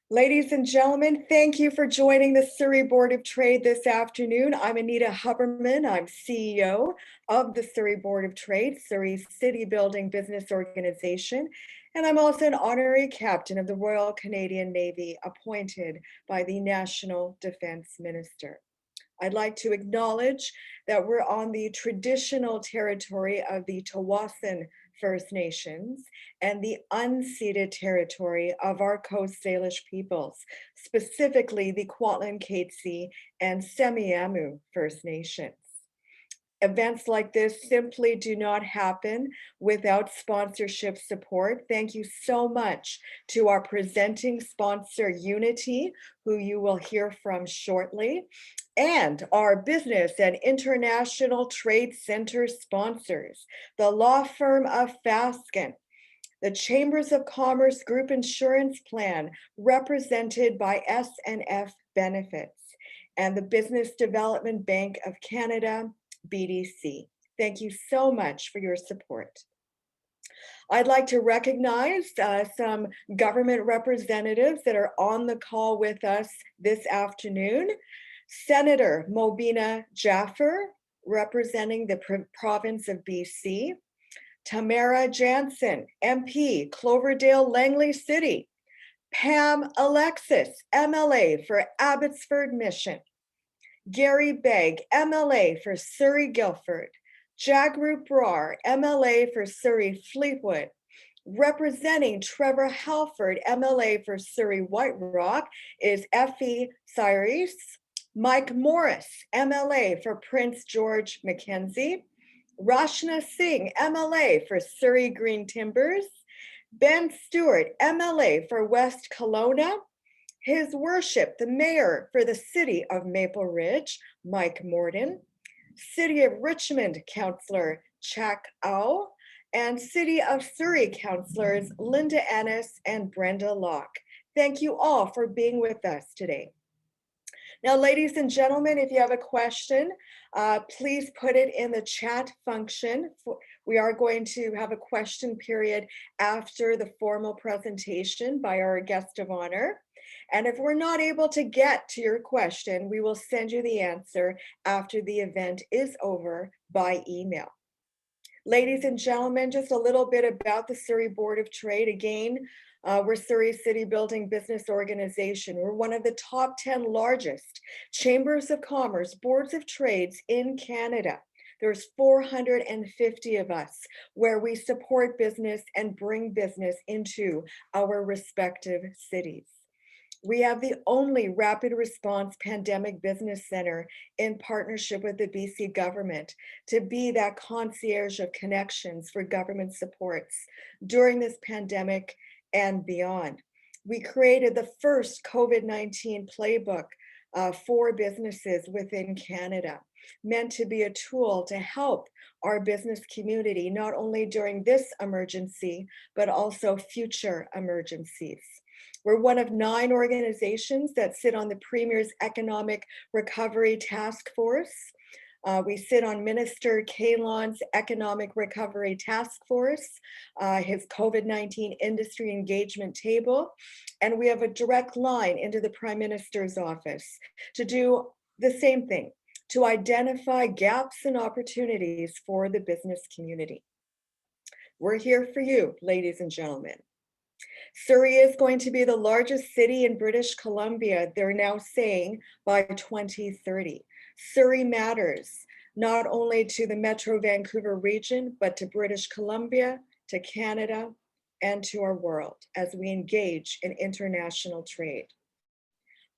Ladies and gentlemen, thank you for joining the Surrey Board of Trade this afternoon. I'm Anita Huberman. I'm CEO of the Surrey Board of Trade, Surrey's city building business organization, and I'm also an honorary captain of the Royal Canadian Navy appointed by the National Defence Minister. I'd like to acknowledge that we're on the traditional territory of the Tsawwassen First Nations and the unceded territory of our Coast Salish peoples, specifically the Kwantlen, Katzie, and Semiahmoo First Nations. Events like this simply do not happen without sponsorship support. Thank you so much to our presenting sponsor, Unity, who you will hear from shortly, and our business and international trade center sponsors, the law firm of Fasken, the Chambers of Commerce Group Insurance Plan, represented by SNF Benefits, and the Business Development Bank of Canada, BDC. Thank you so much for your support. I'd like to recognize some government representatives that are on the call with us this afternoon. Senator Mobina Jaffer, representing the province of BC. Tamara Jansen, MP, Cloverdale Langley City. Pam Alexis, MLA for Abbotsford Mission. Gary Begg, MLA for Surrey Guildford. Jagrup Brar, MLA for Surrey Fleetwood. Representing Trevor Halford, MLA for Surrey White Rock, is Effie Cyrus. Mike Morris, MLA for Prince George Mackenzie. Rashna Singh, MLA for Surrey Green Timbers. Ben Stewart, MLA for West Kelowna. His Worship, the Mayor for the City of Maple Ridge, Mike Morden. City of Richmond Councillor Chak Au, and City of Surrey Councillors Linda Ennis and Brenda Locke. Thank you all for being with us today. Now, ladies and gentlemen, if you have a question, please put it in the chat function. We are going to have a question period after the formal presentation by our guest of honor. And if we're not able to get to your question, we will send you the answer after the event is over by email. Ladies and gentlemen, just a little bit about the Surrey Board of Trade. Again, we're Surrey City Building Business Organization. We're one of the top 10 largest chambers of commerce, boards of trades in Canada. There's 450 of us where we support business and bring business into our respective cities. We have the only rapid response pandemic business center in partnership with the BC government to be that concierge of connections for government supports during this pandemic and beyond. We created the first COVID-19 playbook for businesses within Canada, meant to be a tool to help our business community, not only during this emergency, but also future emergencies. We're one of 9 organizations that sit on the Premier's Economic Recovery Task Force. We sit on Minister Kahlon's Economic Recovery Task Force, his COVID-19 Industry Engagement Table, and we have a direct line into the Prime Minister's office to do the same thing, to identify gaps and opportunities for the business community. We're here for you, ladies and gentlemen. Surrey is going to be the largest city in British Columbia, they're now saying, by 2030. Surrey matters, not only to the Metro Vancouver region, but to British Columbia, to Canada, and to our world as we engage in international trade.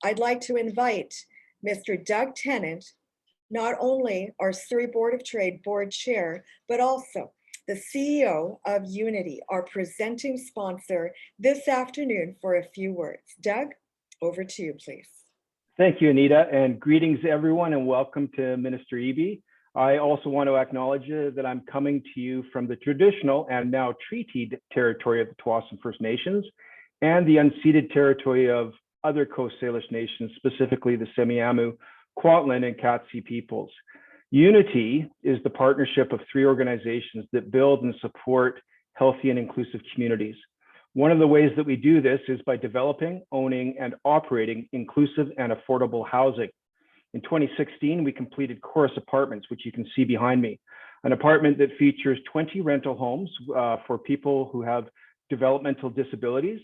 I'd like to invite Mr. Doug Tennant, not only our Surrey Board of Trade board chair, but also the CEO of Unity, our presenting sponsor this afternoon, for a few words. Doug, over to you, please. Thank you, Anita, and greetings everyone, and welcome to Minister Eby. I also want to acknowledge that I'm coming to you from the traditional and now treated territory of the Tsawwassen First Nations and the unceded territory of other Coast Salish nations, specifically the Semiahmoo, Kwantlen, and Katzie peoples. Unity is the partnership of 3 organizations that build and support healthy and inclusive communities. One of the ways that we do this is by developing, owning, and operating inclusive and affordable housing. In 2016, we completed Chorus Apartments, which you can see behind me, an apartment that features 20 rental homes for people who have developmental disabilities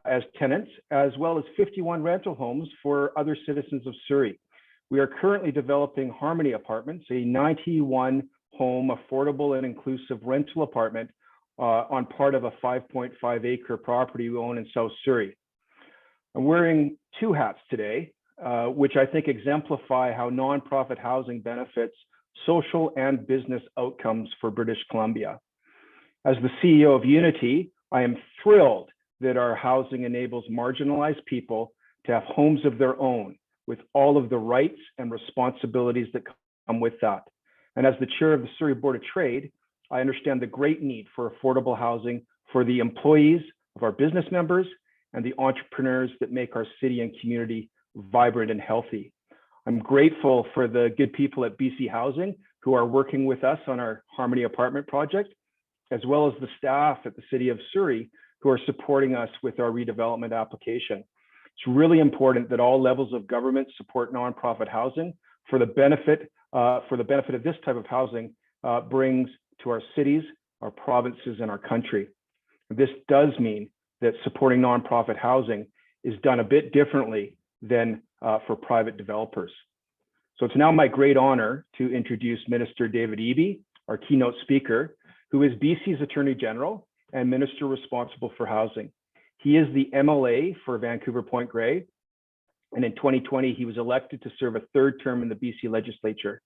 as tenants, as well as 51 rental homes for other citizens of Surrey. We are currently developing Harmony Apartments, a 91-home affordable and inclusive rental apartment on part of a 5.5-acre property we own in South Surrey. I'm wearing two hats today, which I think exemplify how nonprofit housing benefits social and business outcomes for British Columbia. As the CEO of Unity, I am thrilled that our housing enables marginalized people to have homes of their own with all of the rights and responsibilities that come with that. And as the chair of the Surrey Board of Trade, I understand the great need for affordable housing for the employees of our business members and the entrepreneurs that make our city and community vibrant and healthy. I'm grateful for the good people at BC Housing who are working with us on our Harmony Apartment project, as well as the staff at the City of Surrey who are supporting us with our redevelopment application. It's really important that all levels of government support nonprofit housing for the benefit of this type of housing brings to our cities, our provinces, and our country. This does mean that supporting nonprofit housing is done a bit differently than for private developers. So it's now my great honor to introduce Minister David Eby, our keynote speaker, who is BC's Attorney General and Minister responsible for housing. He is the MLA for Vancouver-Point Grey, and in 2020, he was elected to serve a third term in the BC legislature.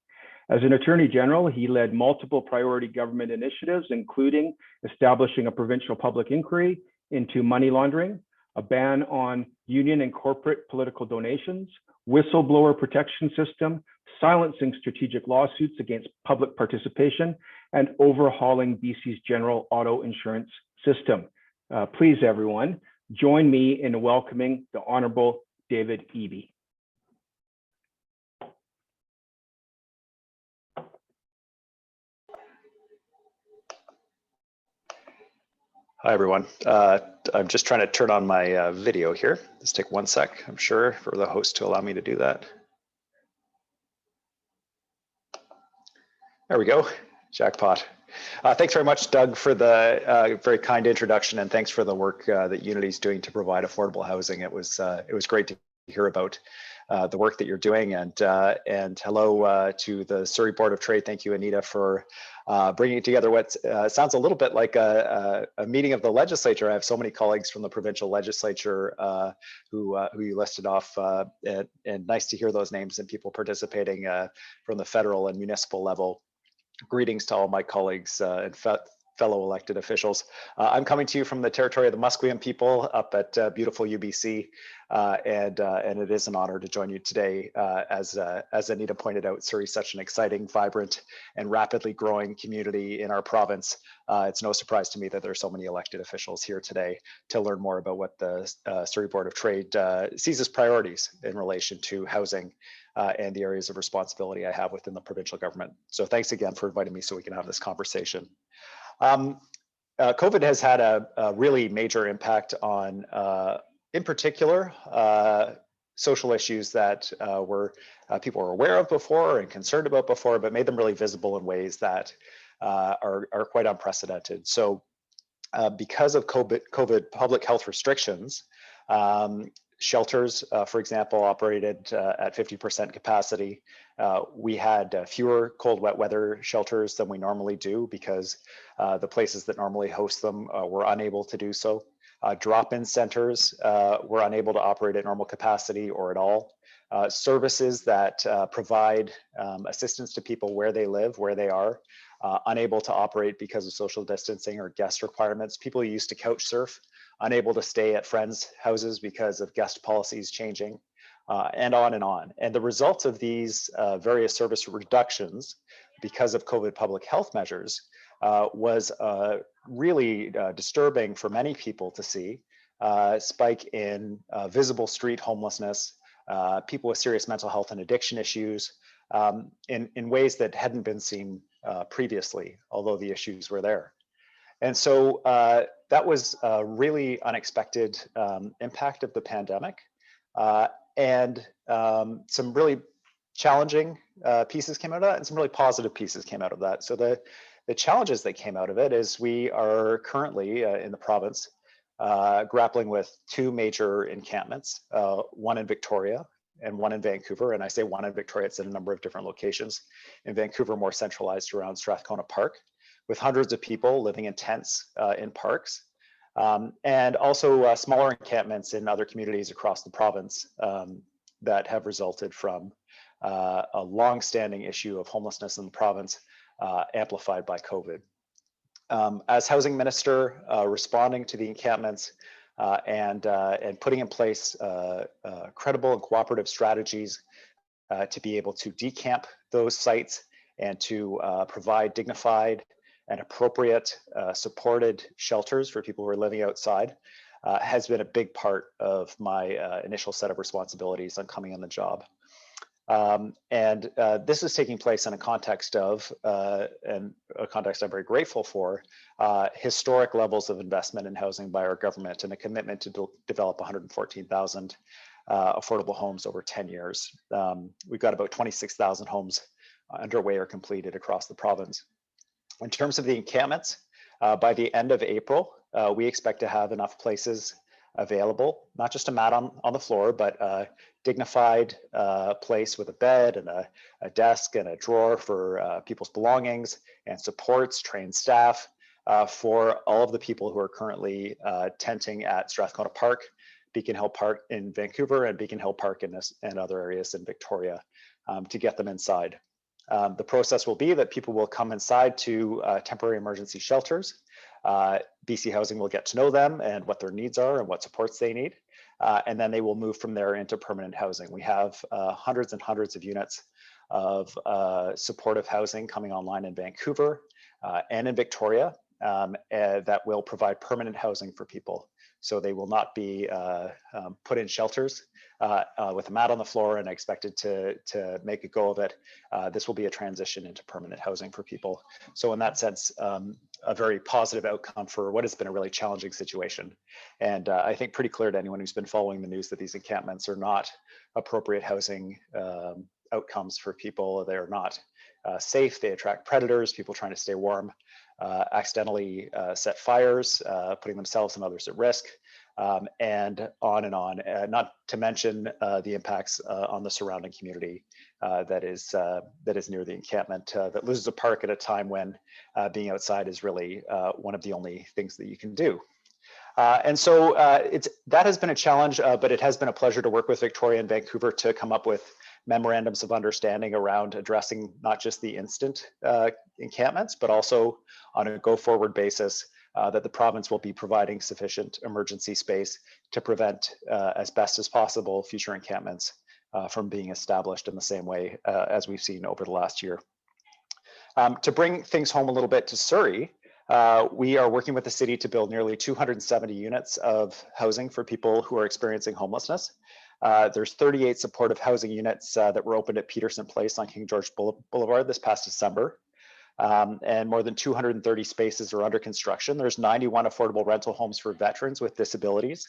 As an Attorney General, he led multiple priority government initiatives, including establishing a provincial public inquiry into money laundering, a ban on union and corporate political donations, whistleblower protection system, silencing strategic lawsuits against public participation, and overhauling BC's general auto insurance system. Please, everyone, join me in welcoming the Honorable David Eby. Hi, everyone. I'm just trying to turn on my video here. Let's take 1 sec, I'm sure, for the host to allow me to do that. There we go, jackpot. Thanks very much, Doug, for the very kind introduction, and thanks for the work that Unity is doing to provide affordable housing. It was great to hear about the work that you're doing, and hello to the Surrey Board of Trade. Thank you, Anita, for bringing together what sounds a little bit like a meeting of the legislature. I have so many colleagues from the provincial legislature who you listed off, and nice to hear those names and people participating from the federal and municipal level. Greetings to all my colleagues and fellow elected officials. I'm coming to you from the territory of the Musqueam people up at beautiful UBC, and it is an honor to join you today. As Anita pointed out, Surrey is such an exciting, vibrant, and rapidly growing community in our province. It's no surprise to me that there are so many elected officials here today to learn more about what the Surrey Board of Trade sees as priorities in relation to housing and the areas of responsibility I have within the provincial government. So thanks again for inviting me so we can have this conversation. COVID has had a really major impact on, in particular, social issues that people were aware of before and concerned about before, but made them really visible in ways that are quite unprecedented. So because of COVID public health restrictions, shelters, for example, operated at 50% capacity. We had fewer cold, wet weather shelters than we normally do because the places that normally host them were unable to do so. Drop-in centers were unable to operate at normal capacity or at all. Services that provide assistance to people where they live, where they are, unable to operate because of social distancing or guest requirements. People who used to couch surf, unable to stay at friends' houses because of guest policies changing, and on and on. And the results of these various service reductions because of COVID public health measures was really disturbing for many people to see. Spike in visible street homelessness, people with serious mental health and addiction issues in ways that hadn't been seen previously, although the issues were there. And so that was a really unexpected impact of the pandemic, and some really challenging pieces came out of that, and some really positive pieces came out of that. So the challenges that came out of it is we are currently in the province grappling with two major encampments, one in Victoria and one in Vancouver. And I say one in Victoria, it's in a number of different locations. In Vancouver, more centralized around Strathcona Park, with hundreds of people living in tents in parks. And also smaller encampments in other communities across the province that have resulted from a long-standing issue of homelessness in the province, amplified by COVID. As housing minister, responding to the encampments and putting in place credible and cooperative strategies to be able to decamp those sites and to provide dignified and appropriate supported shelters for people who are living outside has been a big part of my initial set of responsibilities on coming on the job. This is taking place in a context of, and a context I'm very grateful for, historic levels of investment in housing by our government and a commitment to develop 114,000 affordable homes over 10 years. We've got about 26,000 homes underway or completed across the province. In terms of the encampments, by the end of April, we expect to have enough places available, not just a mat on the floor, but a dignified place with a bed and a desk and a drawer for people's belongings and supports, trained staff for all of the people who are currently tenting at Strathcona Park, Beacon Hill Park in Vancouver, and Beacon Hill Park in other areas in Victoria to get them inside. The process will be that people will come inside to temporary emergency shelters. BC Housing will get to know them and what their needs are and what supports they need. And then they will move from there into permanent housing. We have hundreds and hundreds of units of supportive housing coming online in Vancouver and in Victoria that will provide permanent housing for people. So they will not be put in shelters with a mat on the floor and expected to make a go of it. This will be a transition into permanent housing for people. So in that sense, a very positive outcome for what has been a really challenging situation. And I think pretty clear to anyone who's been following the news that these encampments are not appropriate housing outcomes for people. They are not safe. They attract predators, people trying to stay warm, accidentally set fires, putting themselves and others at risk, and on, not to mention the impacts on the surrounding community that is near the encampment that loses a park at a time when being outside is really one of the only things that you can do. And so that has been a challenge, but it has been a pleasure to work with Victoria and Vancouver to come up with memorandums of understanding around addressing not just the instant encampments, but also on a go-forward basis that the province will be providing sufficient emergency space to prevent, as best as possible, future encampments from being established in the same way as we've seen over the last year. To bring things home a little bit to Surrey, we are working with the city to build nearly 270 units of housing for people who are experiencing homelessness. There's 38 supportive housing units that were opened at Peterson Place on King George Boulevard this past December. And more than 230 spaces are under construction. There's 91 affordable rental homes for veterans with disabilities,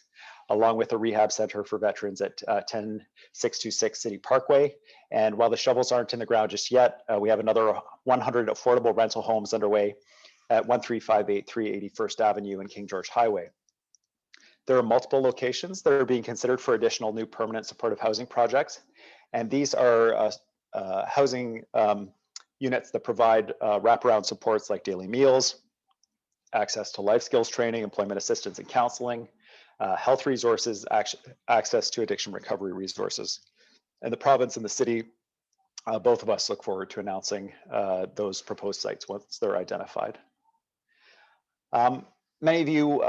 along with a rehab center for veterans at 10626 City Parkway. And while the shovels aren't in the ground just yet, we have another 100 affordable rental homes underway at 13583 81st Avenue and King George Highway. There are multiple locations that are being considered for additional new permanent supportive housing projects. And these are housing units that provide wraparound supports like daily meals, access to life skills training, employment assistance and counseling, health resources, access to addiction recovery resources. And the province and the city, both of us look forward to announcing those proposed sites once they're identified. Many of you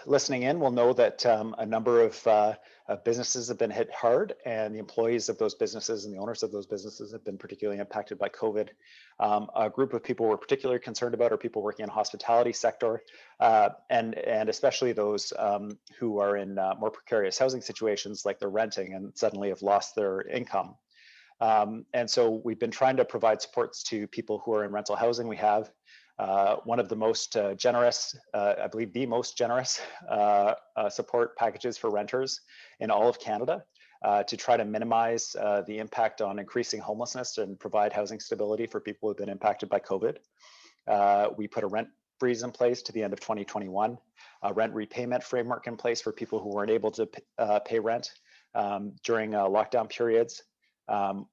listening in will know that a number of businesses have been hit hard, and the employees of those businesses and the owners of those businesses have been particularly impacted by COVID. A group of people we're particularly concerned about are people working in the hospitality sector, and especially those who are in more precarious housing situations, like they're renting and suddenly have lost their income. And so we've been trying to provide supports to people who are in rental housing. We have one of the most generous, I believe the most generous support packages for renters in all of Canada to try to minimize the impact on increasing homelessness and provide housing stability for people who have been impacted by COVID. We put a rent freeze in place to the end of 2021, a rent repayment framework in place for people who weren't able to pay rent during lockdown periods.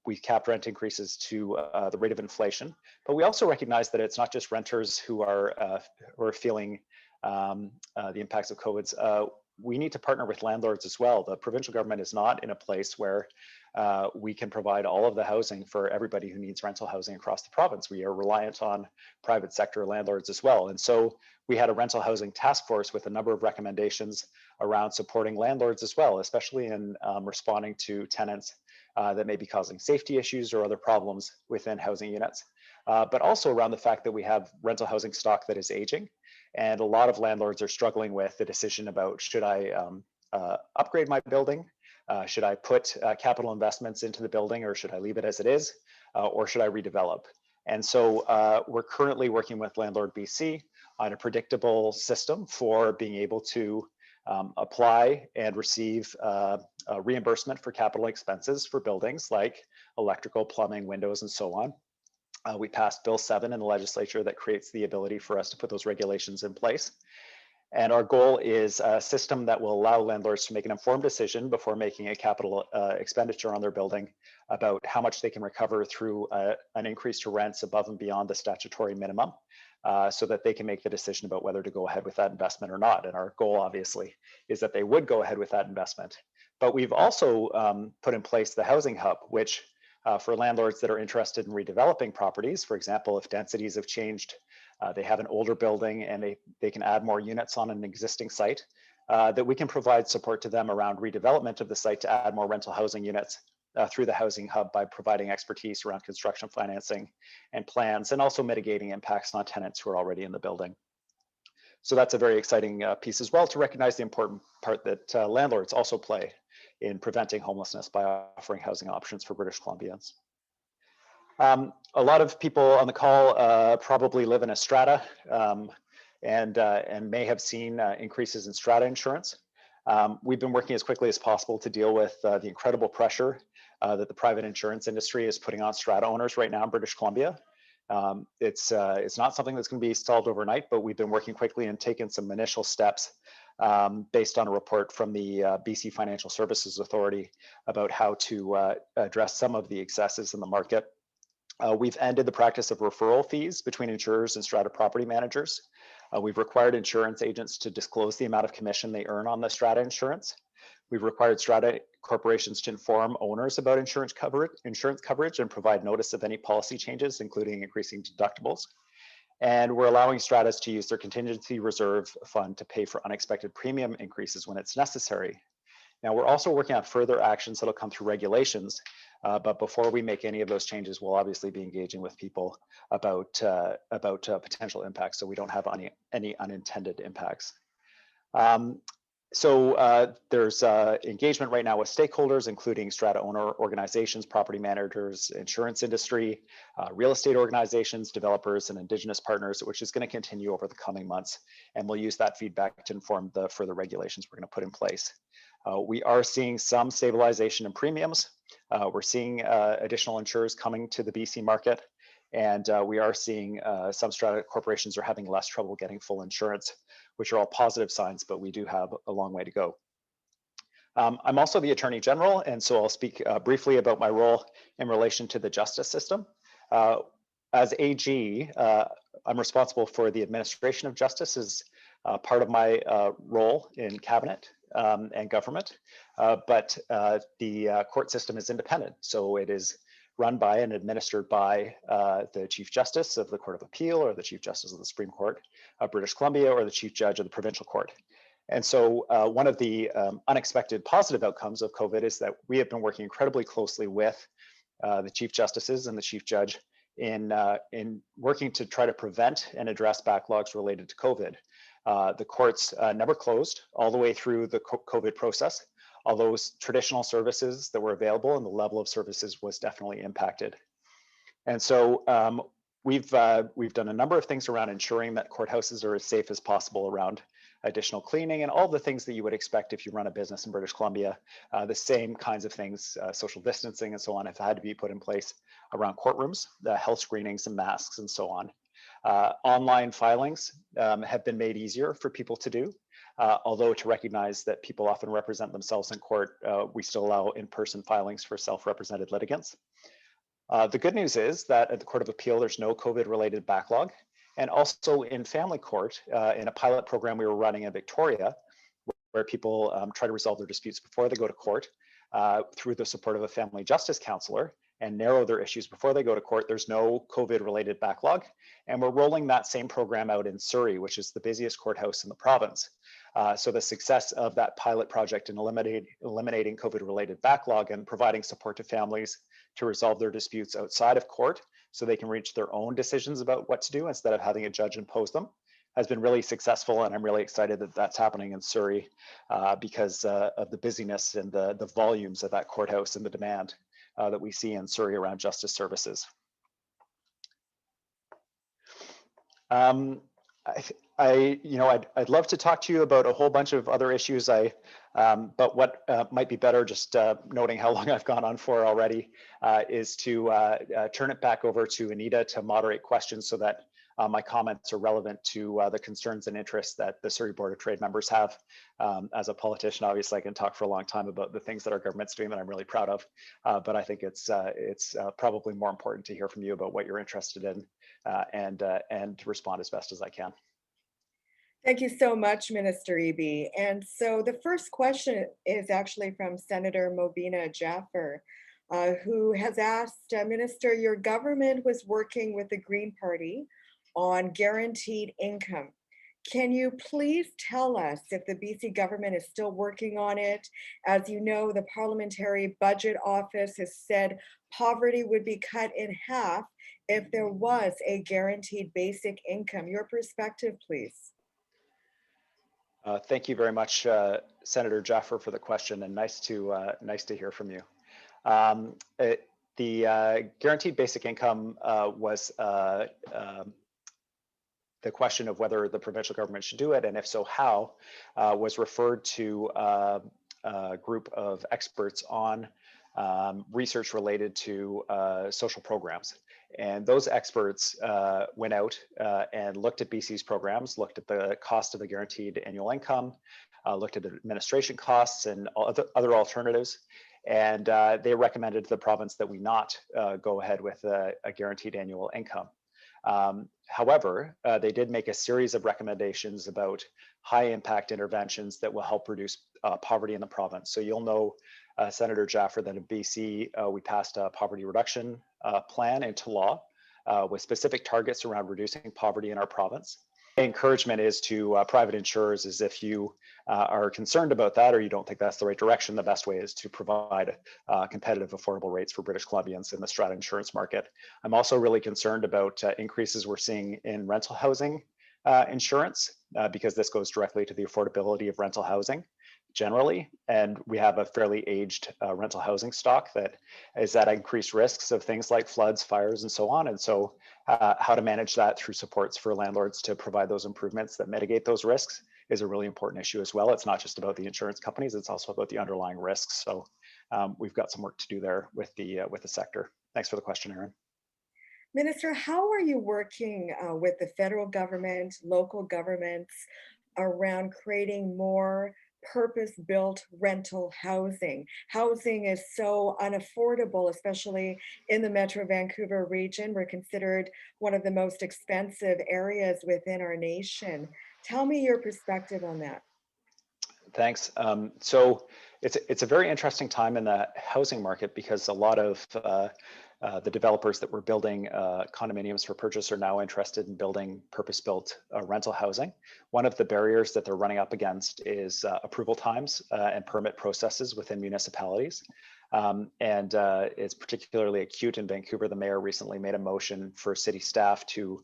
We capped rent increases to the rate of inflation, but we also recognize that it's not just renters who are feeling the impacts of COVID. We need to partner with landlords as well. The provincial government is not in a place where we can provide all of the housing for everybody who needs rental housing across the province. We are reliant on private sector landlords as well. And so we had a rental housing task force with a number of recommendations around supporting landlords as well, especially in responding to tenants that may be causing safety issues or other problems within housing units, but also around the fact that we have rental housing stock that is aging. And a lot of landlords are struggling with the decision about, should I upgrade my building? Should I put capital investments into the building, or should I leave it as it is? Or should I redevelop? And so we're currently working with Landlord BC on a predictable system for being able to apply and receive reimbursement for capital expenses for buildings like electrical, plumbing, windows, and so on. We passed Bill 7 in the legislature that creates the ability for us to put those regulations in place. And our goal is a system that will allow landlords to make an informed decision before making a capital expenditure on their building about how much they can recover through an increase to rents above and beyond the statutory minimum, so that they can make the decision about whether to go ahead with that investment or not. And our goal, obviously, is that they would go ahead with that investment. But we've also put in place the Housing Hub, which for landlords that are interested in redeveloping properties, for example, if densities have changed, they have an older building and they can add more units on an existing site, that we can provide support to them around redevelopment of the site to add more rental housing units through the Housing Hub by providing expertise around construction financing and plans, and also mitigating impacts on tenants who are already in the building. So that's a very exciting piece as well, to recognize the important part that landlords also play in preventing homelessness by offering housing options for British Columbians. A lot of people on the call probably live in a strata and may have seen increases in strata insurance. We've been working as quickly as possible to deal with the incredible pressure that the private insurance industry is putting on strata owners right now in British Columbia. It's not something that's going to be solved overnight, but we've been working quickly and taken some initial steps based on a report from the BC Financial Services Authority about how to address some of the excesses in the market. We've ended the practice of referral fees between insurers and strata property managers. We've required insurance agents to disclose the amount of commission they earn on the strata insurance. We've required strata corporations to inform owners about insurance coverage and provide notice of any policy changes, including increasing deductibles. And we're allowing stratas to use their contingency reserve fund to pay for unexpected premium increases when it's necessary. Now, we're also working on further actions that'll come through regulations, but before we make any of those changes, we'll obviously be engaging with people about potential impacts, so we don't have any unintended impacts. So there's engagement right now with stakeholders, including strata owner organizations, property managers, insurance industry, real estate organizations, developers, and Indigenous partners, which is going to continue over the coming months. And we'll use that feedback to inform the further regulations we're going to put in place. We are seeing some stabilization in premiums. We're seeing additional insurers coming to the BC market. And we are seeing some strata corporations are having less trouble getting full insurance, which are all positive signs, but we do have a long way to go. I'm also the Attorney General, and so I'll speak briefly about my role in relation to the justice system. As AG, I'm responsible for the administration of justice as part of my role in cabinet and government, but the court system is independent, so it is run by and administered by the Chief Justice of the Court of Appeal, or the Chief Justice of the Supreme Court of British Columbia, or the Chief Judge of the Provincial Court. And so one of the unexpected positive outcomes of COVID is that we have been working incredibly closely with the Chief Justices and the Chief Judge in working to try to prevent and address backlogs related to COVID. The courts never closed all the way through the COVID process, although traditional services that were available and the level of services was definitely impacted. And so we've done a number of things around ensuring that courthouses are as safe as possible around additional cleaning and all the things that you would expect if you run a business in British Columbia. The same kinds of things, social distancing and so on, have had to be put in place around courtrooms, the health screenings and masks and so on. Online filings have been made easier for people to do, although to recognize that people often represent themselves in court, we still allow in-person filings for self-represented litigants. The good news is that at the Court of Appeal, there's no COVID-related backlog. And also in family court, in a pilot program we were running in Victoria, where people try to resolve their disputes before they go to court through the support of a family justice counselor and narrow their issues before they go to court, there's no COVID-related backlog. And we're rolling that same program out in Surrey, which is the busiest courthouse in the province. So the success of that pilot project in eliminating COVID-related backlog and providing support to families to resolve their disputes outside of court so they can reach their own decisions about what to do instead of having a judge impose them has been really successful. And I'm really excited that that's happening in Surrey because of the busyness and the volumes of that courthouse and the demand that we see in Surrey around justice services. I'd love to talk to you about a whole bunch of other issues. But what might be better, just noting how long I've gone on for already, is to turn it back over to Anita to moderate questions so that my comments are relevant to the concerns and interests that the Surrey Board of Trade members have. As a politician, obviously, I can talk for a long time about the things that our government's doing that I'm really proud of. But I think it's probably more important to hear from you about what you're interested in and to respond as best as I can. Thank you so much, Minister Eby. And so the first question is actually from Senator Mobina Jaffer, who has asked, Minister, your government was working with the Green Party on guaranteed income. Can you please tell us if the BC government is still working on it? As you know, the Parliamentary Budget Office has said poverty would be cut in half if there was a guaranteed basic income. Your perspective, please. Thank you very much, Senator Jaffer, for the question, and nice to hear from you. The guaranteed basic income was the question of whether the provincial government should do it, and if so, how, was referred to a group of experts on research related to social programs. And those experts went out and looked at BC's programs, looked at the cost of the guaranteed annual income, looked at the administration costs and other alternatives. And they recommended to the province that we not go ahead with a guaranteed annual income. However, they did make a series of recommendations about high impact interventions that will help reduce poverty in the province. So you'll know, Senator Jaffer, that in BC, we passed a poverty reduction plan into law with specific targets around reducing poverty in our province. The encouragement is to private insurers is if you are concerned about that or you don't think that's the right direction, the best way is to provide competitive, affordable rates for British Columbians in the strata insurance market. I'm also really concerned about increases we're seeing in rental housing insurance because this goes directly to the affordability of rental housing generally, and we have a fairly aged rental housing stock that is at increased risks of things like floods, fires, and so on. And so how to manage that through supports for landlords to provide those improvements that mitigate those risks is a really important issue as well. It's not just about the insurance companies, it's also about the underlying risks. So we've got some work to do there with the sector. Thanks for the question, Erin. Minister, how are you working with the federal government, local governments around creating more purpose-built rental housing? Housing is so unaffordable, especially in the Metro Vancouver region. We're considered one of the most expensive areas within our nation. Tell me your perspective on that. Thanks. So it's a very interesting time in the housing market because a lot of the developers that were building condominiums for purchase are now interested in building purpose-built rental housing. One of the barriers that they're running up against is approval times and permit processes within municipalities. And it's particularly acute in Vancouver. The mayor recently made a motion for city staff to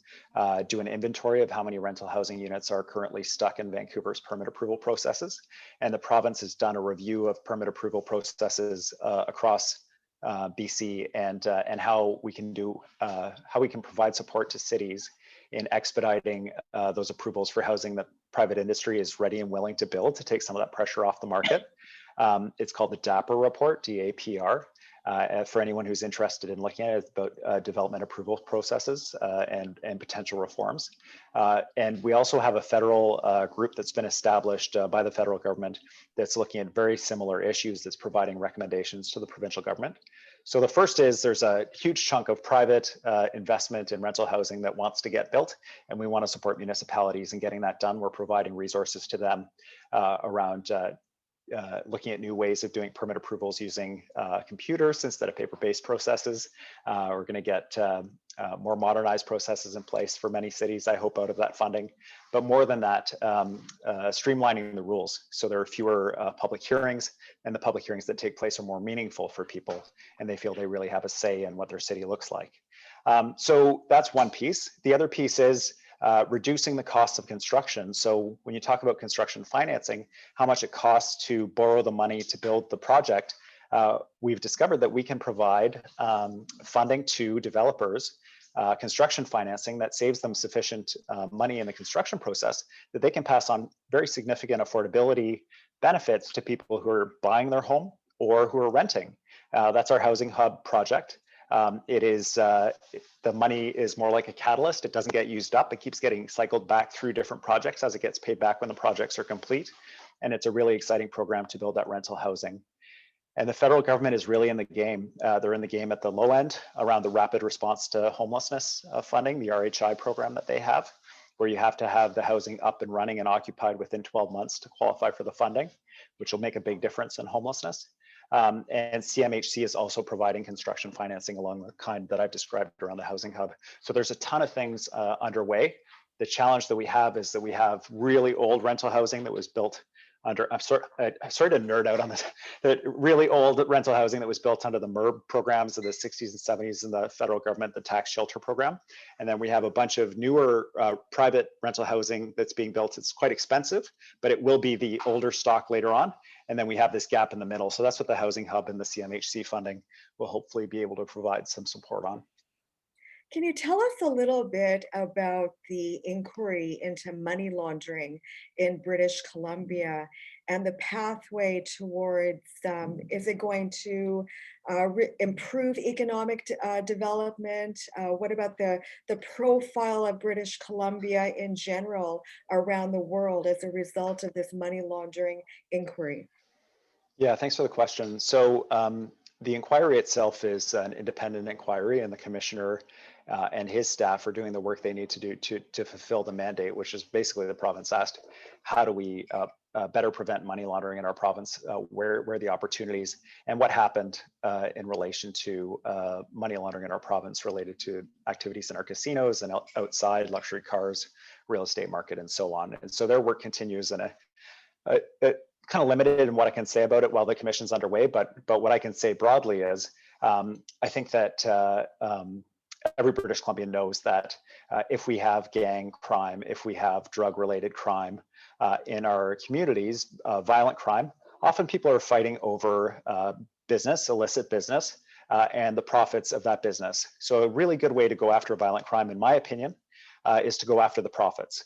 do an inventory of how many rental housing units are currently stuck in Vancouver's permit approval processes. And the province has done a review of permit approval processes across BC, and how we can provide support to cities in expediting those approvals for housing that private industry is ready and willing to build to take some of that pressure off the market. It's called the Dapper Report, DAPR. For anyone who's interested in looking at it, it's about development approval processes and potential reforms. And we also have a federal group that's been established by the federal government that's looking at very similar issues, that's providing recommendations to the provincial government. So the first is there's a huge chunk of private investment in rental housing that wants to get built, and we want to support municipalities in getting that done. We're providing resources to them around looking at new ways of doing permit approvals using computers instead of paper-based processes. We're going to get more modernized processes in place for many cities, I hope, out of that funding. But more than that, streamlining the rules. So there are fewer public hearings, and the public hearings that take place are more meaningful for people, and they feel they really have a say in what their city looks like. So that's one piece. The other piece is reducing the cost of construction. So when you talk about construction financing, how much it costs to borrow the money to build the project, we've discovered that we can provide funding to developers, construction financing that saves them sufficient money in the construction process that they can pass on very significant affordability benefits to people who are buying their home or who are renting. That's our Housing Hub project. The money is more like a catalyst. It doesn't get used up. It keeps getting cycled back through different projects as it gets paid back when the projects are complete. And it's a really exciting program to build that rental housing. And the federal government is really in the game. They're in the game at the low end around the rapid response to homelessness funding, the RHI program that they have, where you have to have the housing up and running and occupied within 12 months to qualify for the funding, which will make a big difference in homelessness. And CMHC is also providing construction financing along the kind that I've described around the Housing Hub. So there's a ton of things underway. The challenge that we have is that we have really old rental housing that was built under, I'm sorry to nerd out on this, the really old rental housing that was built under the MERB programs of the 60s and 70s in the federal government, the tax shelter program. And then we have a bunch of newer private rental housing that's being built. It's quite expensive, but it will be the older stock later on. And then we have this gap in the middle. So that's what the Housing Hub and the CMHC funding will hopefully be able to provide some support on. Can you tell us a little bit about the inquiry into money laundering in British Columbia and the pathway towards, is it going to improve economic development? What about the profile of British Columbia in general around the world as a result of this money laundering inquiry? Yeah, thanks for the question. So the inquiry itself is an independent inquiry, and the commissioner and his staff are doing the work they need to do to fulfill the mandate, which is basically the province asked, how do we better prevent money laundering in our province? Where are the opportunities, and what happened in relation to money laundering in our province related to activities in our casinos and outside, luxury cars, real estate market, and so on. And so their work continues in a kind of limited in what I can say about it while the commission's underway, but what I can say broadly is I think that every British Columbian knows that if we have gang crime, if we have drug-related crime in our communities, violent crime, often people are fighting over business, illicit business, and the profits of that business. So a really good way to go after violent crime, in my opinion, is to go after the profits.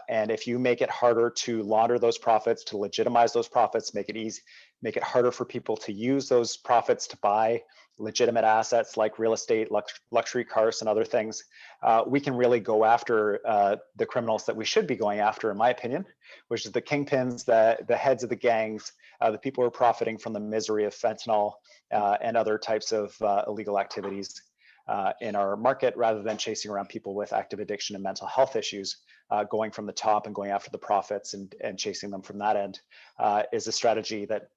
And if you make it harder to launder those profits, to legitimize those profits, make it easy, make it harder for people to use those profits to buy legitimate assets like real estate, luxury cars, and other things, we can really go after the criminals that we should be going after, in my opinion, which is the kingpins, the heads of the gangs, the people who are profiting from the misery of fentanyl and other types of illegal activities in our market, rather than chasing around people with active addiction and mental health issues. Going from the top and going after the profits and chasing them from that end is a strategy that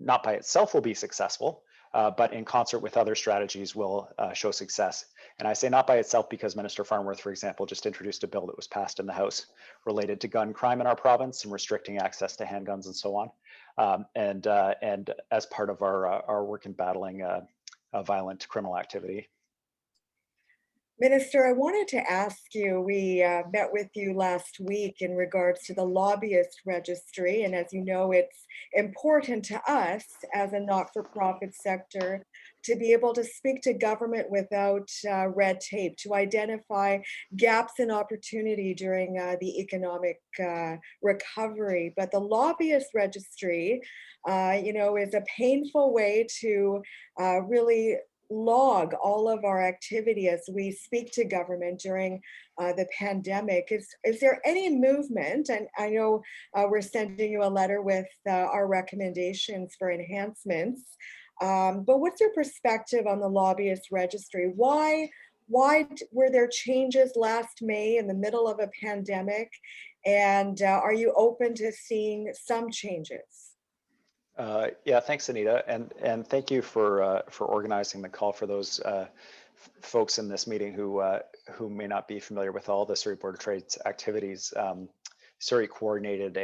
not by itself will be successful, but in concert with other strategies will show success. And I say not by itself because Minister Farnworth, for example, just introduced a bill that was passed in the House related to gun crime in our province and restricting access to handguns and so on. And as part of our work in battling violent criminal activity. Minister, I wanted to ask you, we met with you last week in regards to the lobbyist registry, and as you know, it's important to us as a not-for-profit sector to be able to speak to government without red tape, to identify gaps in opportunity during the economic recovery. But the lobbyist registry, is a painful way to really log all of our activity as we speak to government during the pandemic. Is there any movement? And I know we're sending you a letter with our recommendations for enhancements. But what's your perspective on the lobbyist registry? Why were there changes last May in the middle of a pandemic? And are you open to seeing some changes? Yeah, thanks, Anita, and thank you for organizing the call for those folks in this meeting who may not be familiar with all the Surrey Board of Trade's activities. Surrey coordinated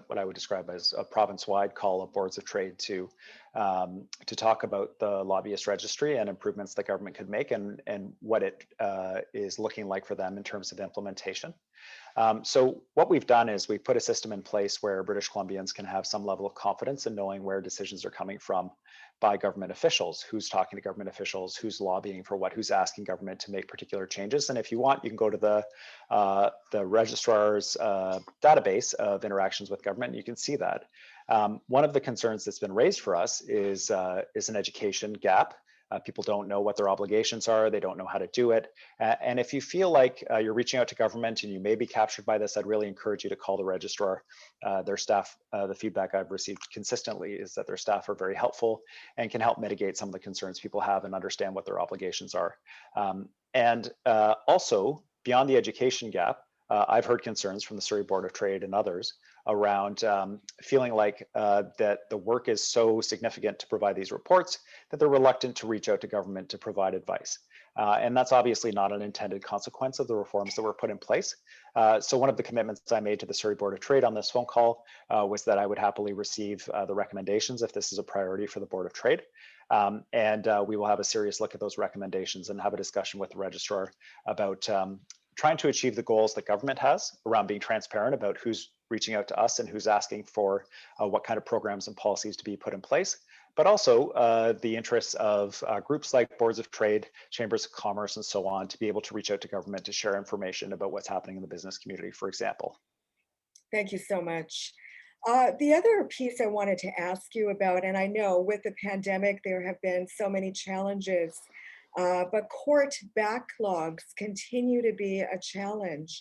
what I would describe as a province-wide call of boards of trade to talk about the lobbyist registry and improvements the government could make and what it is looking like for them in terms of implementation. So what we've done is we've put a system in place where British Columbians can have some level of confidence in knowing where decisions are coming from by government officials, who's talking to government officials, who's lobbying for what, who's asking government to make particular changes. And if you want, you can go to the registrar's database of interactions with government, and you can see that. One of the concerns that's been raised for us is an education gap. People don't know what their obligations are. They don't know how to do it. And if you feel like you're reaching out to government and you may be captured by this, I'd really encourage you to call the registrar. Their staff, the feedback I've received consistently is that their staff are very helpful and can help mitigate some of the concerns people have and understand what their obligations are. Also, beyond the education gap, I've heard concerns from the Surrey Board of Trade and others around feeling like that the work is so significant to provide these reports that they're reluctant to reach out to government to provide advice. And that's obviously not an intended consequence of the reforms that were put in place. So one of the commitments I made to the Surrey Board of Trade on this phone call was that I would happily receive the recommendations if this is a priority for the Board of Trade. We will have a serious look at those recommendations and have a discussion with the registrar about trying to achieve the goals that government has around being transparent about who's reaching out to us and who's asking for what kind of programs and policies to be put in place, but also the interests of groups like boards of trade, chambers of commerce, and so on to be able to reach out to government to share information about what's happening in the business community, for example. Thank you so much. The other piece I wanted to ask you about, and I know with the pandemic, there have been so many challenges, but court backlogs continue to be a challenge.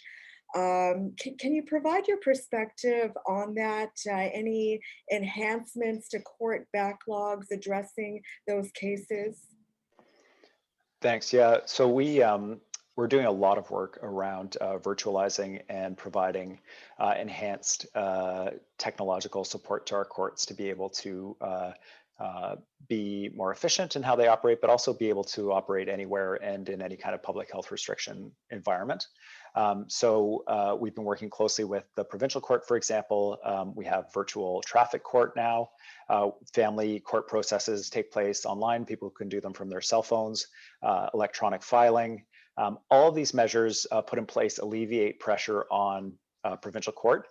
Can you provide your perspective on that? Any enhancements to court backlogs addressing those cases? Thanks. Yeah. So we're doing a lot of work around virtualizing and providing enhanced technological support to our courts to be able to be more efficient in how they operate, but also be able to operate anywhere and in any kind of public health restriction environment. We've been working closely with the provincial court, for example. We have virtual traffic court now. Family court processes take place online. People can do them from their cell phones, electronic filing. All of these measures put in place alleviate pressure on provincial court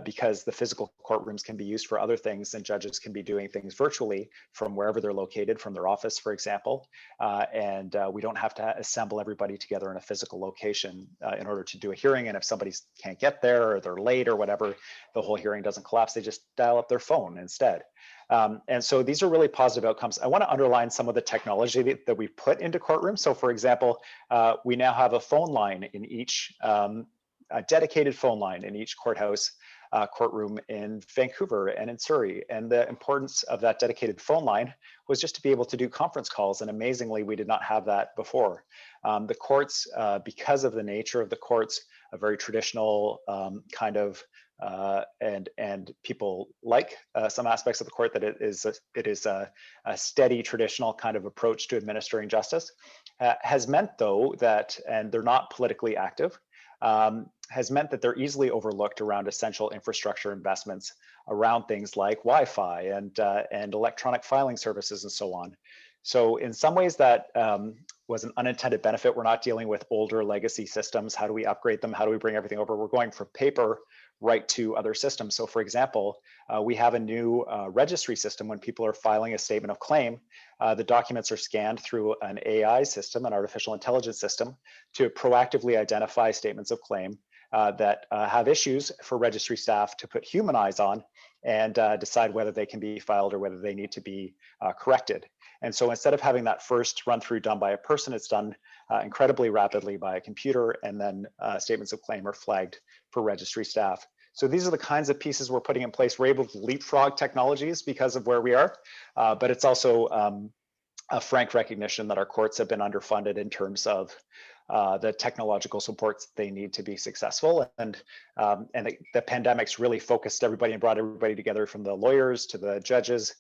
because the physical courtrooms can be used for other things and judges can be doing things virtually from wherever they're located, from their office, for example. We don't have to assemble everybody together in a physical location in order to do a hearing. And if somebody can't get there or they're late or whatever, the whole hearing doesn't collapse. They just dial up their phone instead. And so these are really positive outcomes. I want to underline some of the technology that we've put into courtrooms. So for example, we now have a phone line in each a dedicated phone line in each courthouse courtroom in Vancouver and in Surrey. And the importance of that dedicated phone line was just to be able to do conference calls. And amazingly, we did not have that before. The courts, because of the nature of the courts, a very traditional kind of, and people like some aspects of the court that it is a steady traditional kind of approach to administering justice, has meant though that, and they're not politically active, has meant that they're easily overlooked around essential infrastructure investments around things like Wi-Fi and electronic filing services and so on. So in some ways that was an unintended benefit. We're not dealing with older legacy systems. How do we upgrade them? How do we bring everything over? We're going from paper right to other systems. So for example, we have a new registry system. When people are filing a statement of claim, the documents are scanned through an AI system, an artificial intelligence system, to proactively identify statements of claim that have issues for registry staff to put human eyes on and decide whether they can be filed or whether they need to be corrected. And so instead of having that first run through done by a person, it's done incredibly rapidly by a computer, and then statements of claim are flagged for registry staff. So these are the kinds of pieces we're putting in place. We're able to leapfrog technologies because of where we are, but it's also a frank recognition that our courts have been underfunded in terms of the technological supports they need to be successful. And the pandemic's really focused everybody and brought everybody together, from the lawyers to the judges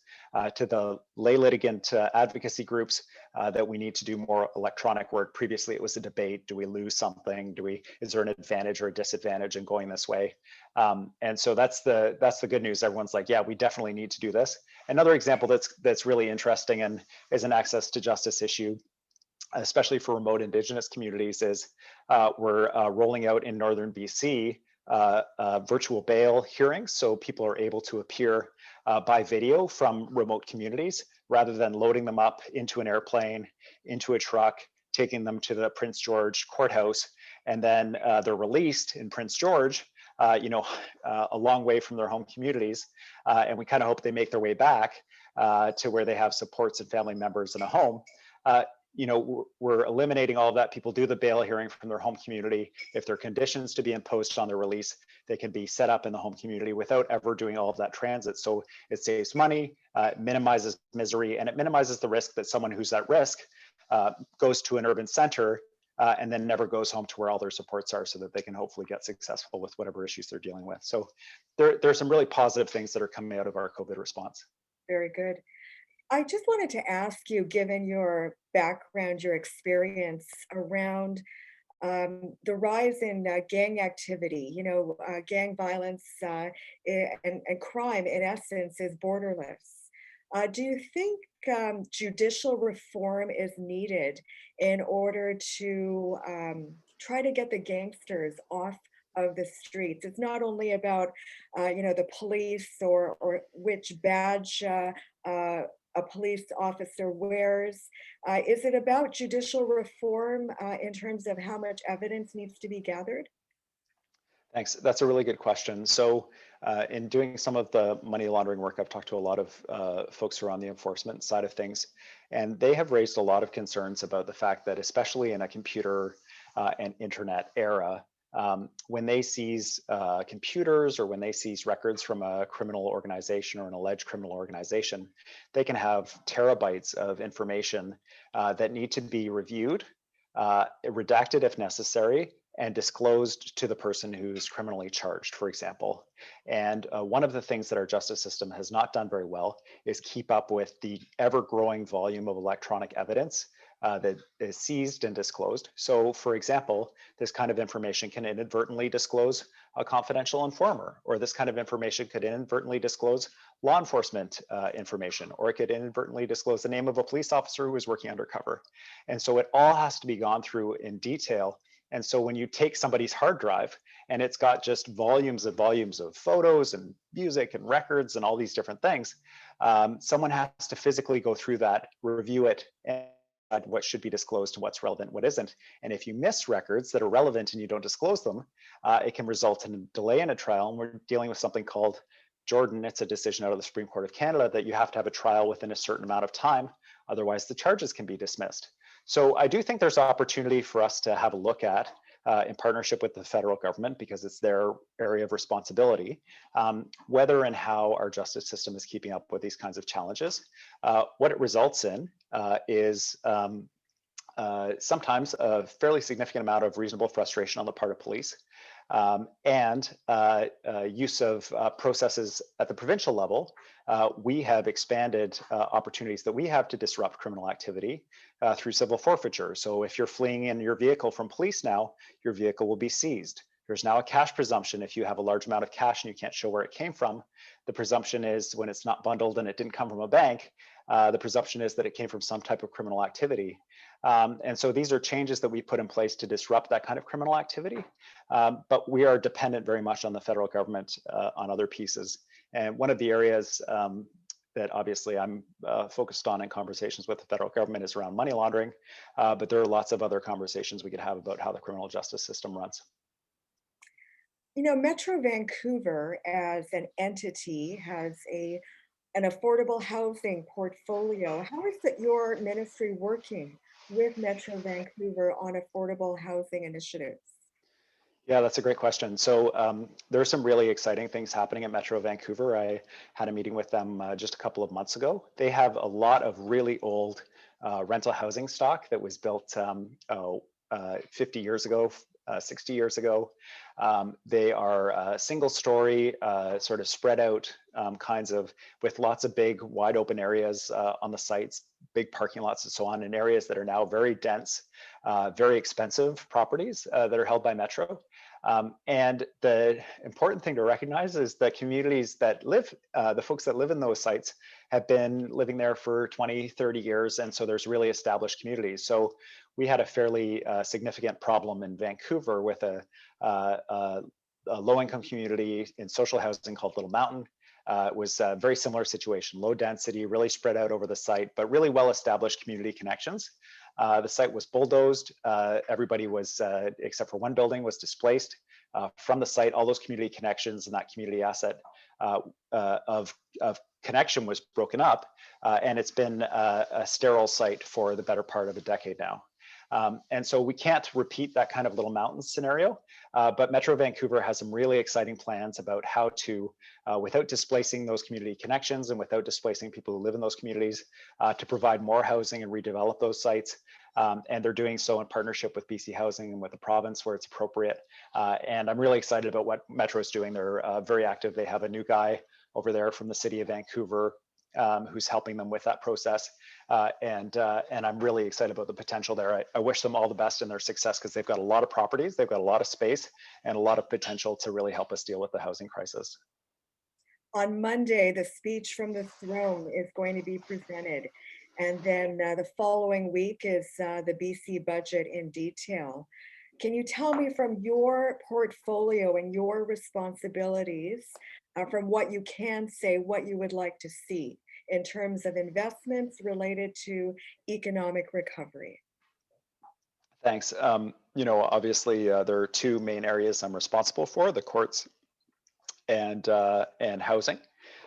to the lay litigant advocacy groups, that we need to do more electronic work. Previously, it was a debate. Do we lose something? Is there an advantage or a disadvantage in going this way? And so that's the good news. Everyone's like, yeah, we definitely need to do this. Another example that's really interesting and is an access to justice issue, especially for remote Indigenous communities, is we're rolling out in Northern BC virtual bail hearings. So people are able to appear by video from remote communities, rather than loading them up into an airplane, into a truck, taking them to the Prince George courthouse, and then they're released in Prince George, a long way from their home communities. And we kind of hope they make their way back to where they have supports and family members in a home. We're eliminating all of that. People do the bail hearing from their home community. If there are conditions to be imposed on their release, they can be set up in the home community without ever doing all of that transit. So it saves money, it minimizes misery, and it minimizes the risk that someone who's at risk goes to an urban center and then never goes home to where all their supports are, so that they can hopefully get successful with whatever issues they're dealing with. So there's some really positive things that are coming out of our COVID response. Very good. I just wanted to ask you, given your background, your experience around the rise in gang activity, gang violence and crime, in essence, is borderless. Do you think judicial reform is needed in order to try to get the gangsters off of the streets? It's not only about, the police or which badge a police officer wears. Is it about judicial reform in terms of how much evidence needs to be gathered? Thanks. That's a really good question. So in doing some of the money laundering work, I've talked to a lot of folks who are on the enforcement side of things, and they have raised a lot of concerns about the fact that, especially in a computer and internet era, when they seize computers, or when they seize records from a criminal organization or an alleged criminal organization, they can have terabytes of information that need to be reviewed, redacted if necessary, and disclosed to the person who's criminally charged, for example. And one of the things that our justice system has not done very well is keep up with the ever-growing volume of electronic evidence that is seized and disclosed. So for example, this kind of information can inadvertently disclose a confidential informer, or this kind of information could inadvertently disclose law enforcement information, or it could inadvertently disclose the name of a police officer who was working undercover. And so it all has to be gone through in detail. And so when you take somebody's hard drive and it's got just volumes and volumes of photos and music and records and all these different things, someone has to physically go through that, review it, and what should be disclosed and what's relevant, what isn't. And if you miss records that are relevant and you don't disclose them, it can result in a delay in a trial. And we're dealing with something called Jordan. It's a decision out of the Supreme Court of Canada that you have to have a trial within a certain amount of time. Otherwise, the charges can be dismissed. So I do think there's opportunity for us to have a look at, in partnership with the federal government, because it's their area of responsibility, whether and how our justice system is keeping up with these kinds of challenges. What it results in is sometimes a fairly significant amount of reasonable frustration on the part of police, and use of processes at the provincial level. We have expanded opportunities that we have to disrupt criminal activity through civil forfeiture. So if you're fleeing in your vehicle from police now, your vehicle will be seized. There's now a cash presumption. If you have a large amount of cash and you can't show where it came from, the presumption is when it's not bundled and it didn't come from a bank, the presumption is that it came from some type of criminal activity. And so these are changes that we put in place to disrupt that kind of criminal activity. But we are dependent very much on the federal government on other pieces. And one of the areas that obviously I'm focused on in conversations with the federal government is around money laundering. But there are lots of other conversations we could have about how the criminal justice system runs. You know, Metro Vancouver as an entity has an affordable housing portfolio. How is it your ministry working with Metro Vancouver on affordable housing initiatives? Yeah, that's a great question. So there are some really exciting things happening at Metro Vancouver. I had a meeting with them just a couple of months ago. They have a lot of really old rental housing stock that was built 50 years ago, 60 years ago. They are single story, sort of spread out kinds of, with lots of big wide open areas on the sites, big parking lots and so on, in areas that are now very dense, very expensive properties that are held by Metro. And the important thing to recognize is that communities that live, the folks that live in those sites have been living there for 20, 30 years. And so there's really established communities. So we had a fairly significant problem in Vancouver with a low-income community in social housing called Little Mountain. It was a very similar situation, low density, really spread out over the site, but really well-established community connections. The site was bulldozed. Everybody was, except for one building, was displaced from the site. All those community connections and that community asset of connection was broken up, and it's been a sterile site for the better part of a decade now. And so we can't repeat that kind of Little Mountain scenario, but Metro Vancouver has some really exciting plans about how to, without displacing those community connections and without displacing people who live in those communities, to provide more housing and redevelop those sites. And they're doing so in partnership with BC Housing and with the province where it's appropriate. And I'm really excited about what Metro is doing. They're very active. They have a new guy over there from the city of Vancouver who's helping them with that process. And I'm really excited about the potential there. I wish them all the best in their success because they've got a lot of properties, they've got a lot of space and a lot of potential to really help us deal with the housing crisis. On Monday, the speech from the throne is going to be presented. And then the following week is the BC budget in detail. Can you tell me from your portfolio and your responsibilities, from what you can say, what you would like to see in terms of investments related to economic recovery? Thanks. You know, obviously there are two main areas I'm responsible for: the courts and housing.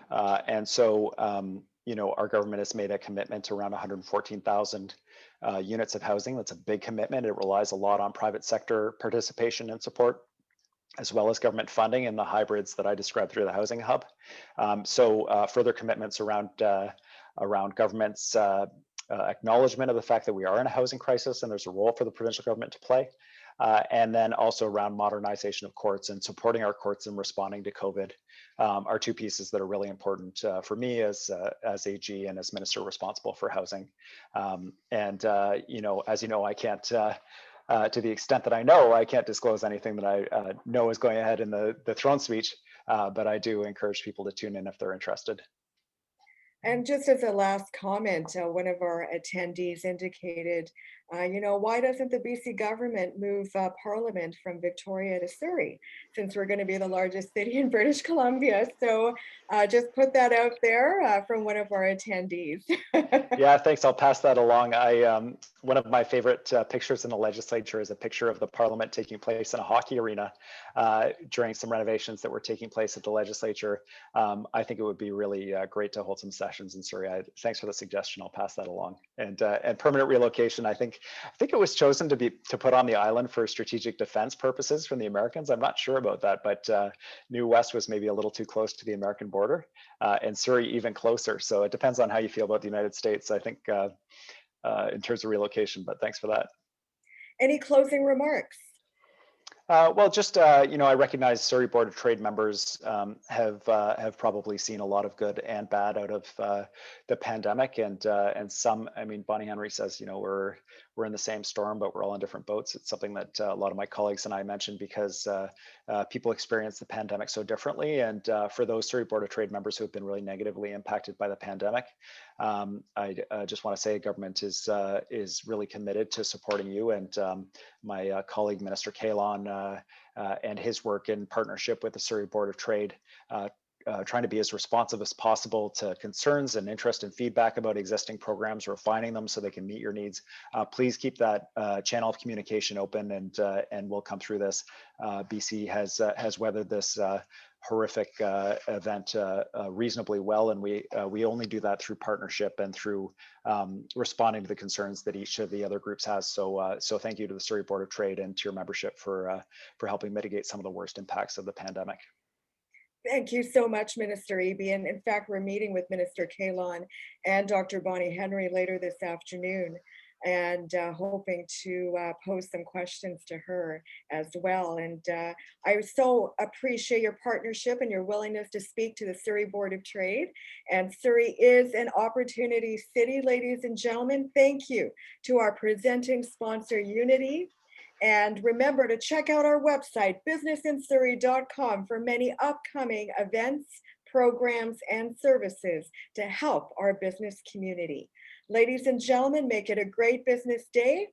And so you know, our government has made a commitment to around 114,000 units of housing. That's a big commitment. It relies a lot on private sector participation and support, as well as government funding and the hybrids that I described through the housing hub. So further commitments around government's acknowledgement of the fact that we are in a housing crisis and there's a role for the provincial government to play. And then also around modernization of courts and supporting our courts in responding to COVID are two pieces that are really important for me as AG and as minister responsible for housing. You know, as you know, I can't, to the extent that I know, I can't disclose anything that I know is going ahead in the throne speech, but I do encourage people to tune in if they're interested. And just as a last comment, one of our attendees indicated, you know, why doesn't the BC government move Parliament from Victoria to Surrey, since we're going to be the largest city in British Columbia? So just put that out there from one of our attendees. Yeah, thanks. I'll pass that along. One of my favorite pictures in the legislature is a picture of the Parliament taking place in a hockey arena during some renovations that were taking place at the legislature. I think it would be really great to hold some sessions in Surrey. Thanks for the suggestion. I'll pass that along. And permanent relocation, I think it was chosen to put on the island for strategic defense purposes from the Americans. I'm not sure about that, but New West was maybe a little too close to the American border, and Surrey even closer. So it depends on how you feel about the United States, I think, in terms of relocation, but thanks for that. Any closing remarks? Well, just you know, I recognize Surrey Board of Trade members have probably seen a lot of good and bad out of the pandemic, and some. I mean, Bonnie Henry says, you know, we're we're in the same storm, but we're all in different boats. It's something that a lot of my colleagues and I mentioned because people experience the pandemic so differently. And for those Surrey Board of Trade members who have been really negatively impacted by the pandemic, I just want to say government is really committed to supporting you and my colleague, Minister Cullen, and his work in partnership with the Surrey Board of Trade, trying to be as responsive as possible to concerns and interest and feedback about existing programs, refining them so they can meet your needs. Please keep that channel of communication open, and we'll come through this. BC has weathered this horrific event reasonably well, and we only do that through partnership and through responding to the concerns that each of the other groups has. So thank you to the Surrey Board of Trade and to your membership for helping mitigate some of the worst impacts of the pandemic. Thank you so much, Minister Eby. And in fact, we're meeting with Minister Cullen and Dr. Bonnie Henry later this afternoon, and hoping to pose some questions to her as well. And I so appreciate your partnership and your willingness to speak to the Surrey Board of Trade. And Surrey is an opportunity city, ladies and gentlemen. Thank you to our presenting sponsor, Unity. And remember to check out our website, businessinsurrey.com, for many upcoming events, programs, and services to help our business community. Ladies and gentlemen, make it a great business day.